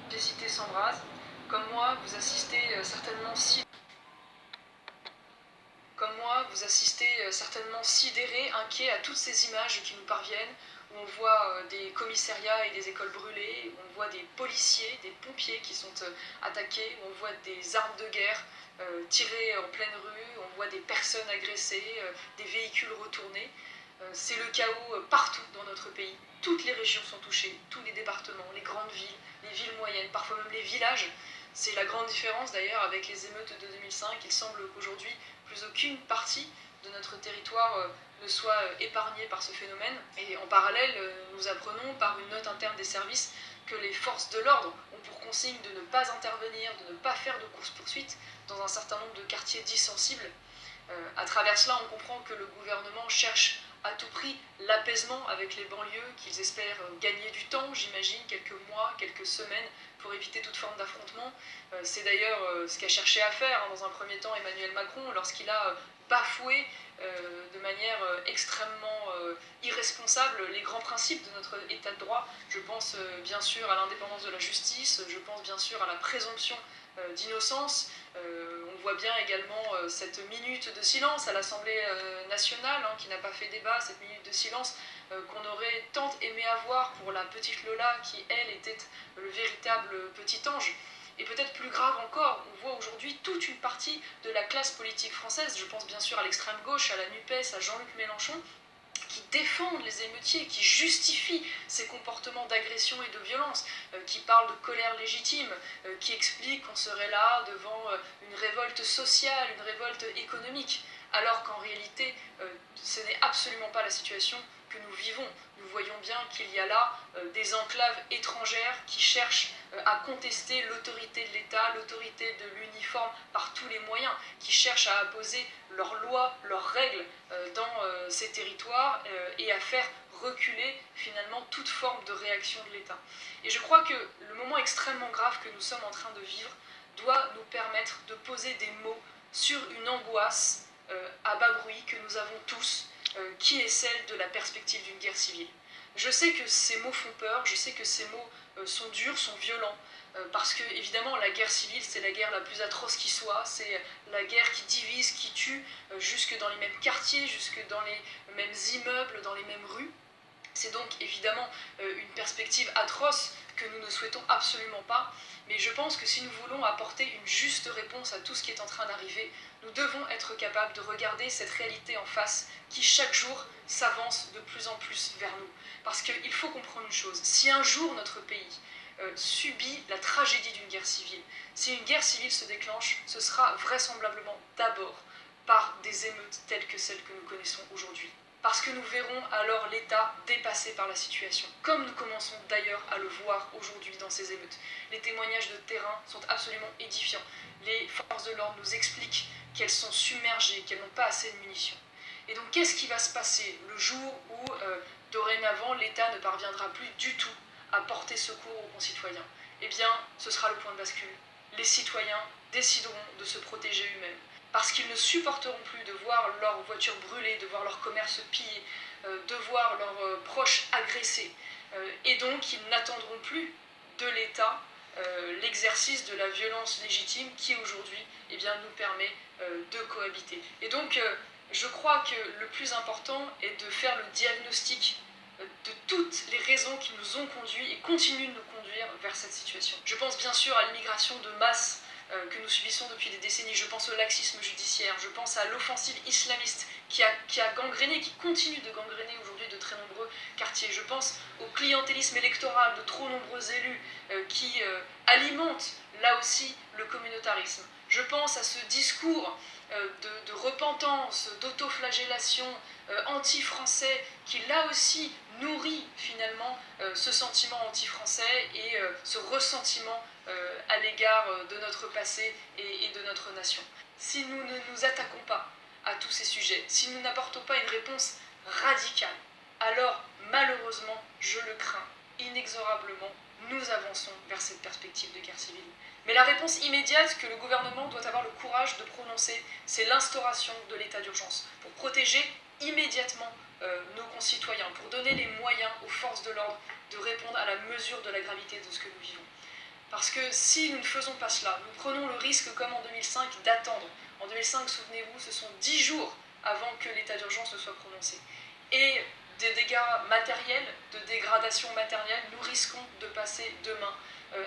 J'ai cité s'embrase. Comme moi, vous assistez certainement sidérés, inquiets à toutes ces images qui nous parviennent, où on voit des commissariats et des écoles brûlées, où on voit des policiers, des pompiers qui sont attaqués, où on voit des armes de guerre tirées en pleine rue, on voit des personnes agressées, des véhicules retournés. C'est le chaos partout dans notre pays. Toutes les régions sont touchées, tous les départements, les grandes villes, les villes moyennes, parfois même les villages. C'est la grande différence d'ailleurs avec les émeutes de 2005. Il semble qu'aujourd'hui, plus aucune partie de notre territoire ne soit épargnée par ce phénomène. Et en parallèle, nous apprenons par une note interne des services que les forces de l'ordre ont pour consigne de ne pas intervenir, de ne pas faire de course-poursuite dans un certain nombre de quartiers dits sensibles. À travers cela, on comprend que le gouvernement cherche à tout prix l'apaisement avec les banlieues, qu'ils espèrent gagner du temps, j'imagine, quelques mois, quelques semaines, pour éviter toute forme d'affrontement. C'est d'ailleurs ce qu'a cherché à faire dans un premier temps Emmanuel Macron lorsqu'il a bafoué de manière extrêmement irresponsable les grands principes de notre état de droit. Je pense bien sûr à l'indépendance de la justice, je pense bien sûr à la présomption d'innocence. On voit bien également cette minute de silence à l'Assemblée nationale, qui n'a pas fait débat, cette minute de silence qu'on aurait tant aimé avoir pour la petite Lola qui, elle, était le véritable petit ange. Et peut-être plus grave encore, on voit aujourd'hui toute une partie de la classe politique française, je pense bien sûr à l'extrême gauche, à la NUPES, à Jean-Luc Mélenchon, qui défendent les émeutiers, qui justifient ces comportements d'agression et de violence, qui parlent de colère légitime, qui expliquent qu'on serait là devant une révolte sociale, une révolte économique, alors qu'en réalité, ce n'est absolument pas la situation que nous vivons. Nous voyons bien qu'il y a là des enclaves étrangères qui cherchent à contester l'autorité de l'État, l'autorité de l'uniforme par tous les moyens, qui cherchent à imposer leurs lois, leurs règles dans ces territoires et à faire reculer finalement toute forme de réaction de l'État. Et je crois que le moment extrêmement grave que nous sommes en train de vivre doit nous permettre de poser des mots sur une angoisse à bas bruit que nous avons tous, qui est celle de la perspective d'une guerre civile. Je sais que ces mots font peur, je sais que ces mots sont durs, sont violents, parce que évidemment la guerre civile c'est la guerre la plus atroce qui soit, c'est la guerre qui divise, qui tue, jusque dans les mêmes quartiers, jusque dans les mêmes immeubles, dans les mêmes rues. C'est donc évidemment une perspective atroce que nous ne souhaitons absolument pas, mais je pense que si nous voulons apporter une juste réponse à tout ce qui est en train d'arriver, nous devons être capables de regarder cette réalité en face qui chaque jour s'avance de plus en plus vers nous. Parce qu'il faut comprendre une chose, si un jour notre pays subit la tragédie d'une guerre civile, si une guerre civile se déclenche, ce sera vraisemblablement d'abord par des émeutes telles que celles que nous connaissons aujourd'hui. Parce que nous verrons alors l'État dépassé par la situation, comme nous commençons d'ailleurs à le voir aujourd'hui dans ces émeutes. Les témoignages de terrain sont absolument édifiants. Les forces de l'ordre nous expliquent qu'elles sont submergées, qu'elles n'ont pas assez de munitions. Et donc qu'est-ce qui va se passer le jour où, dorénavant, l'État ne parviendra plus du tout à porter secours aux concitoyens? Eh bien, ce sera le point de bascule. Les citoyens décideront de se protéger eux-mêmes. Parce qu'ils ne supporteront plus de voir leurs voitures brûlées, de voir leur commerce pillé, de voir leurs proches agressés. Et donc, ils n'attendront plus de l'État l'exercice de la violence légitime qui, aujourd'hui, nous permet de cohabiter. Et donc, je crois que le plus important est de faire le diagnostic de toutes les raisons qui nous ont conduits et continuent de nous conduire vers cette situation. Je pense bien sûr à l'immigration de masse que nous subissons depuis des décennies. Je pense au laxisme judiciaire, je pense à l'offensive islamiste qui a gangréné, qui continue de gangréner aujourd'hui de très nombreux quartiers. Je pense au clientélisme électoral de trop nombreux élus qui alimentent là aussi le communautarisme. Je pense à ce discours de repentance, d'autoflagellation anti-français qui là aussi nourrit finalement ce sentiment anti-français et ce ressentiment à l'égard de notre passé et de notre nation. Si nous ne nous attaquons pas à tous ces sujets, si nous n'apportons pas une réponse radicale, alors malheureusement, je le crains, inexorablement, nous avançons vers cette perspective de guerre civile. Mais la réponse immédiate que le gouvernement doit avoir le courage de prononcer, c'est l'instauration de l'état d'urgence, pour protéger immédiatement nos concitoyens, pour donner les moyens aux forces de l'ordre de répondre à la mesure de la gravité de ce que nous vivons. Parce que si nous ne faisons pas cela, nous prenons le risque, comme en 2005, d'attendre. En 2005, souvenez-vous, ce sont 10 jours avant que l'état d'urgence ne soit prononcé. Et des dégâts matériels, de dégradation matérielle, nous risquons de passer demain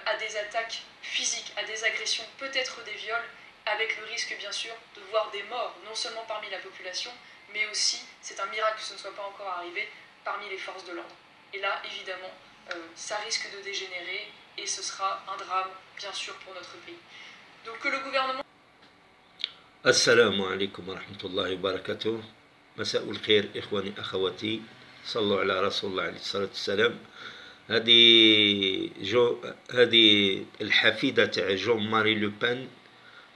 à des attaques physiques, à des agressions, peut-être des viols, avec le risque bien sûr de voir des morts, non seulement parmi la population, mais aussi, c'est un miracle que ce ne soit pas encore arrivé, parmi les forces de l'ordre. Et là, évidemment, ça risque de dégénérer et ce sera un drame, bien sûr, pour notre pays. Donc que le gouvernement... السلام عليكم ورحمة الله وبركاته. مساء الخير إخواني أخواتي، صلوا على رسول الله عليه الصلاة والسلام. هذه الحفيدة تاع جون ماري لو بان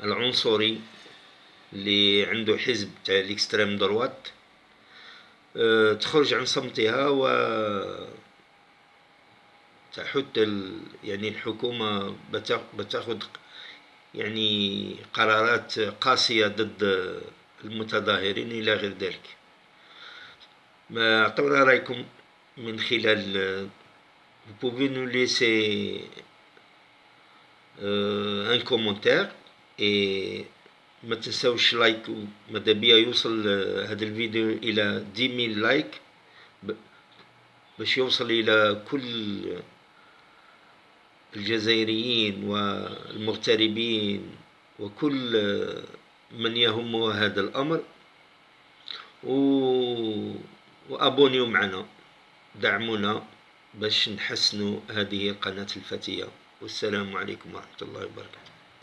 العنصري اللي عنده حزب تاع الاكستريم دروات تخرج عن صمتها و تحث يعني الحكومة بتاخذ يعني قرارات قاسية ضد المتظاهرين إلى غير ذلك. ما أعطونا رأيكم من خلال vous pouvez nous laisser un commentaire et ما تنسوش لايك. ماذا بيا يوصل هذا الفيديو إلى 10,000 لايك باش يوصل إلى كل الجزائريين والمغتربين وكل من يهمه هذا الأمر، وأبونيو معنا، دعمونا باش نحسنوا هذه القناة الفتية. والسلام عليكم ورحمة الله وبركاته.